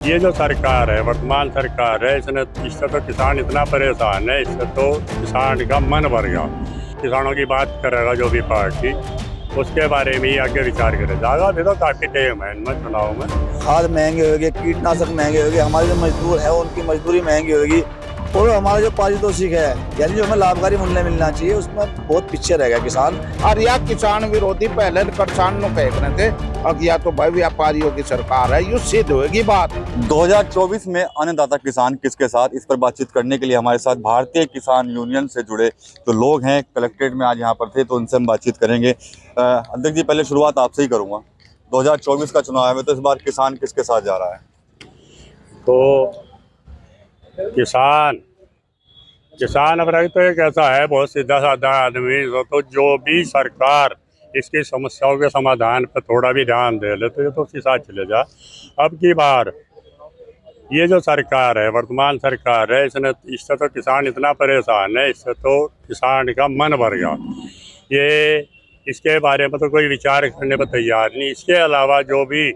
ये जो सरकार है, वर्तमान सरकार है, इससे तो किसान इतना परेशान है, इससे तो किसान का मन भर गया। किसानों की बात करेगा जो भी पार्टी, उसके बारे में ही आगे विचार करेगा। अभी तो काफी टाइम है इनमें चुनाव में। खाद महंगे होगी, कीटनाशक महंगे होगी, हमारे जो मजदूर है उनकी मजदूरी महंगी होगी, और हमारा जो पारितोषिक है यानी जो हमें लाभकारी मूल्य मिलना चाहिए उसमें बहुत पीछे रह गया किसान। और या किसान विरोधी पहले किसान नो कह रहे थे, अब या तो भाई व्यापारियों की सरकार है, ये सिद्ध होगी बात। 2024 में अन्नदाता किसान किसके साथ, इस पर बातचीत करने के लिए हमारे साथ भारतीय किसान यूनियन से जुड़े जो लोग हैं कलेक्ट्रेट में आज यहाँ पर थे, तो उनसे हम बातचीत करेंगे। अध्यक्ष जी, पहले शुरुआत आपसे ही करूँगा। 2024 का चुनाव है, तो इस बार किसान किसके साथ जा रहा है? तो किसान अब तो एक ऐसा है, बहुत सीधा साधा आदमी, तो जो भी सरकार इसकी समस्याओं के समाधान पर थोड़ा भी ध्यान दे ले तो ये तो उसके साथ चले जा। अब की बार ये जो सरकार है, वर्तमान सरकार है, इससे तो किसान इतना परेशान है, इससे तो किसान का मन भर गया। ये इसके बारे में तो कोई विचार करने पर तैयार नहीं। इसके अलावा जो भी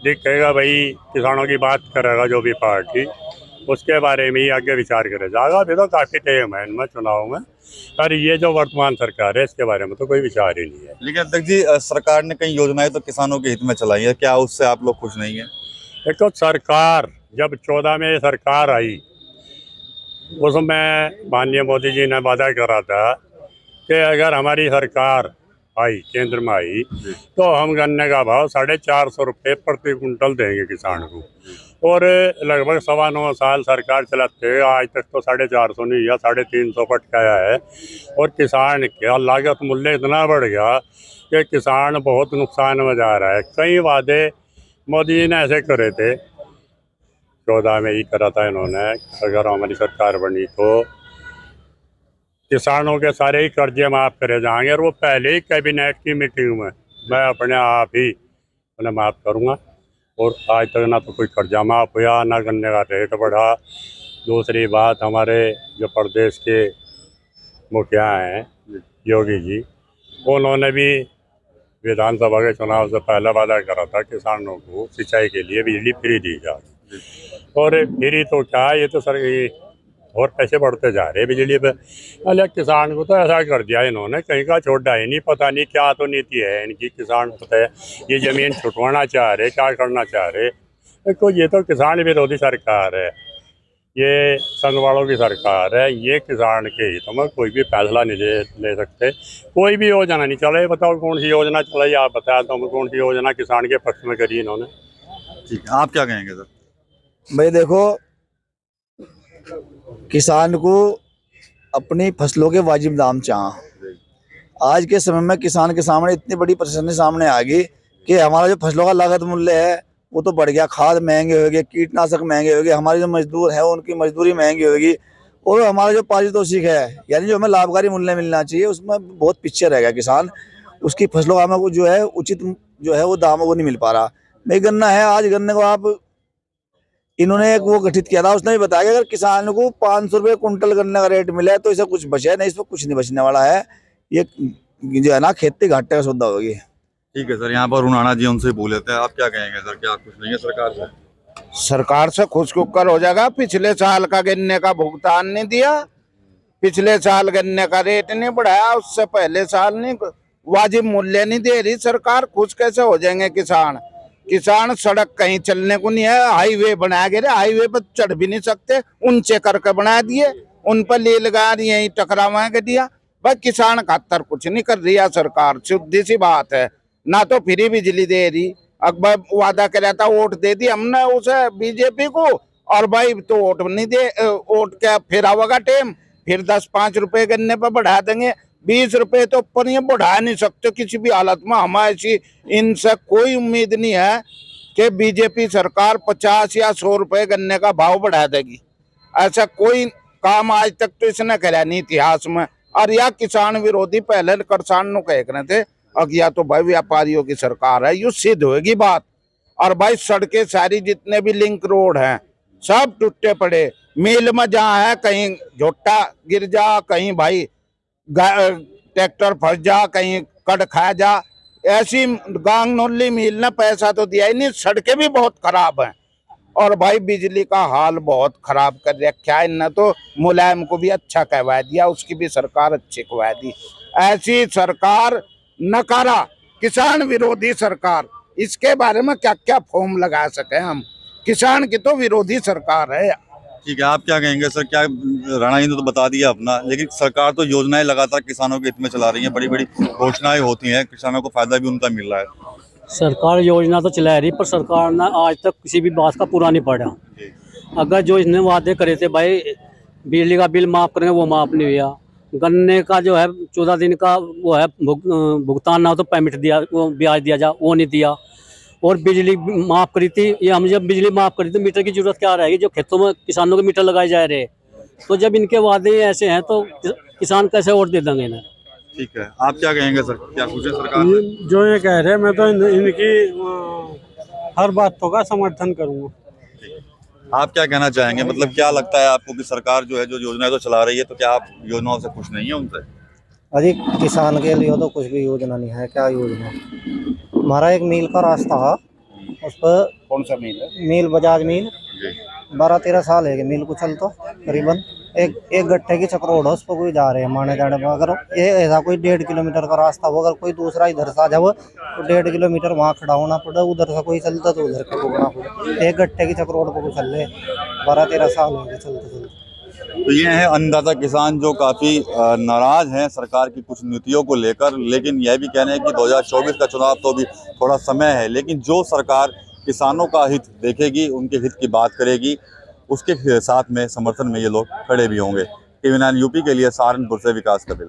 दिखेगा भाई, किसानों की बात करेगा जो भी पार्टी, उसके बारे में ही आगे विचार करेगा। अभी तो काफ़ी टाइम है इनमें चुनाव में, पर ये जो वर्तमान सरकार है इसके बारे में तो कोई विचार ही नहीं है। लेकिन अध्यक्ष जी, सरकार ने कई योजनाएं तो किसानों के हित में चलाई है, क्या उससे आप लोग खुश नहीं है? एक तो सरकार जब 14 में सरकार आई, उसमें माननीय मोदी जी ने वादा करा था कि अगर हमारी सरकार आई, केंद्र में आई, तो हम गन्ने का भाव 450 रुपये प्रति कुंटल देंगे किसान को। और लगभग 9.25 साल सरकार चलाते हुए आज तक तो 450 नहीं या 350 पटकाया है। और किसान का लागत मूल्य इतना बढ़ गया कि किसान बहुत नुकसान में जा रहा है। कई वादे मोदी जी ने ऐसे करे थे, 14 में ही करा था इन्होंने, अगर हमारी सरकार बनी तो किसानों के सारे ही कर्जे माफ़ करे जाएंगे। और वो पहले ही कैबिनेट की मीटिंग में मैं अपने आप ही उन्हें माफ़ करूँगा। और आज तक ना तो कोई कर्जा माफ़ हुआ, ना गन्ने का रेट बढ़ा। दूसरी बात, हमारे जो प्रदेश के मुखिया हैं योगी जी, उन्होंने भी विधानसभा के चुनाव से पहले वादा करा था किसानों को सिंचाई के लिए बिजली फ्री दी जाए। और फ्री तो क्या, ये तो सर ये और पैसे बढ़ते जा रहे हैं बिजली पे। अरे किसान को तो ऐसा कर दिया इन्होंने, कहीं का छोड़ा ही नहीं। पता नहीं क्या तो नीति है इनकी, किसान होता है ये ज़मीन छुटवाना चाह रहे, क्या करना चाह रहे। देखो, ये तो किसान विरोधी सरकार है, ये संघ वालों की सरकार है। ये किसान के हित में कोई भी फैसला नहीं ले सकते, कोई भी योजना नहीं चले। बताओ कौन सी योजना चलाई, आप बताया तो कौन सी योजना किसान के पक्ष में करी इन्होंने? ठीक है, आप क्या कहेंगे सर? भाई देखो, किसान को अपनी फसलों के वाजिब दाम चाहिए। आज के समय में किसान के सामने इतनी बड़ी परेशानी सामने आ गई कि हमारा जो फसलों का लागत मूल्य है वो तो बढ़ गया। खाद महंगे होगी, कीटनाशक महंगे होगी, हमारे जो मजदूर हैं उनकी मजदूरी महंगी होगी, और हमारा जो पारितोषिक है यानी जो हमें लाभकारी मूल्य मिलना चाहिए उसमें बहुत पीछे रह गया किसान। उसकी फसलों का हमें जो है उचित जो है वो दाम वो नहीं मिल पा रहा। मैं गन्ना है, आज गन्ने को आप इन्होंने एक वो गठित किया था, उसने भी बताया कि अगर किसान को 500 रुपये कुंटल गन्ने का रेट मिले तो इसे कुछ बचे नहीं, इसमें कुछ नहीं बचने वाला है। ये जो है ना खेती घाटे का सौदा होगी। ठीक है सर, यहाँ पर रुनाना जी, उनसे बोल लेते हैं। आप क्या कहेंगे सर, क्या आप खुश नहीं है सरकार से? सरकार से खुश कुकर हो जाएगा। पिछले साल का गन्ने का भुगतान नहीं दिया, पिछले साल गन्ने का रेट नहीं बढ़ाया, उससे पहले साल नहीं वाजिब मूल्य नहीं दे रही सरकार। खुश कैसे हो जाएंगे किसान? किसान सड़क कहीं चलने को नहीं है, हाईवे बनाया गया, हाईवे पर चढ़ भी नहीं सकते, ऊंचे करके बना दिए, उन पर रेलगाड़ी यही टकरावा के दिया। भाई किसान खातर कुछ नहीं कर रही है सरकार, सीधी सी बात है। ना तो फ्री बिजली दे रही, अकबर वादा कर रहा था वोट दे दी हमने उसे बीजेपी को, और भाई तो वोट नहीं दे, वोट क्या फिर आवेगा टेम, फिर 10-5 रुपए गन्ने पर बढ़ा देंगे, 20 रुपए तो ऊपर ये बढ़ा नहीं सकते किसी भी हालत में। हमारे ऐसी इनसे कोई उम्मीद नहीं है कि बीजेपी सरकार 50 या 100 रुपए गन्ने का भाव बढ़ा देगी। ऐसा कोई काम आज तक तो इसने करा नहीं इतिहास में। और या किसान विरोधी पहले किसान नो कह रहे थे, अब या तो भाई व्यापारियों की सरकार है, ये सिद्ध होगी बात। और भाई सड़कें सारी जितने भी लिंक रोड हैं सब टूटे पड़े। मिल में जहाँ है कहीं झोटा गिर जा, कहीं भाई ट्रैक्टर फंस जा, कहीं कट खा जा, ऐसी गांग नोली मिल ने पैसा तो दिया ही नहीं। सड़कें भी बहुत खराब हैं, और भाई बिजली का हाल बहुत खराब कर रखा है इनने। तो मुलायम को भी अच्छा कहवा दिया, उसकी भी सरकार अच्छी कहवा दी। ऐसी सरकार नकारा, किसान विरोधी सरकार, इसके बारे में क्या क्या फॉर्म लगा सके हम। किसान की तो विरोधी सरकार है। ठीक है, आप क्या कहेंगे सर? क्या राणा जी ने तो बता दिया अपना, लेकिन सरकार तो योजनाएं लगातार किसानों के हित में चला रही है, बड़ी बड़ी घोषणाएं होती हैं, किसानों को फायदा भी उनका मिल रहा है। सरकार योजना तो चला रही, पर सरकार ने आज तक किसी भी बात का पूरा नहीं पड़ा। अगर जो इसने वादे करे थे भाई बिजली का बिल माफ़ करेंगे, वो माफ़ नहीं हुआ। गन्ने का जो है 14 दिन का वो है भुगतान ना हो तो पेमेंट दिया, वो ब्याज दिया जा, वो नहीं दिया। और बिजली माफ़ करी थी, ये हम जब बिजली माफ़ करी थी मीटर की जरूरत क्या रहेगी, जो खेतों में किसानों के मीटर लगाए जा रहे। तो जब इनके वादे ऐसे हैं तो किसान कैसे वोट दे देंगे इन्हें। ठीक है, आप क्या कहेंगे सर? क्या पूछे सरकार से? जो ये कह रहे हैं, मैं तो इनकी हर बातों का समर्थन करूंगा। आप क्या कहना चाहेंगे? मतलब क्या लगता है आपको कि सरकार जो है जो योजनाएं तो चला रही है, तो क्या आप योजनाओं से खुश नहीं है उनसे? अरे किसान के लिए तो कुछ भी योजना नहीं है। क्या योजना? हमारा एक मील का रास्ता है, उस पर कौन सा मील है? मील बजाज मील जी। 12-13 साल है कि मील को चलता करीबन एक गट्ठे की चक्रोड है, उस पर कोई जा रहे हैं माने जाने पर। अगर ये ऐसा कोई 1.5 किलोमीटर का रास्ता हो, अगर कोई दूसरा इधर से आ जाओ तो 1.5 किलोमीटर वहाँ खड़ा होना पड़े, उधर से कोई चलता तो उधर के रुकना पड़े। एक गट्ठे की चक्रोड पर कुछ चल रहे 12-13 साल हो गए चलते चलते। तो ये है अन्नदाता किसान जो काफी नाराज हैं सरकार की कुछ नीतियों को लेकर, लेकिन यह भी कह रहे हैं कि 2024 का चुनाव तो भी थोड़ा समय है, लेकिन जो सरकार किसानों का हित देखेगी, उनके हित की बात करेगी, उसके साथ में समर्थन में ये लोग खड़े भी होंगे। TV9 यूपी के लिए सहारनपुर से विकास कपिल।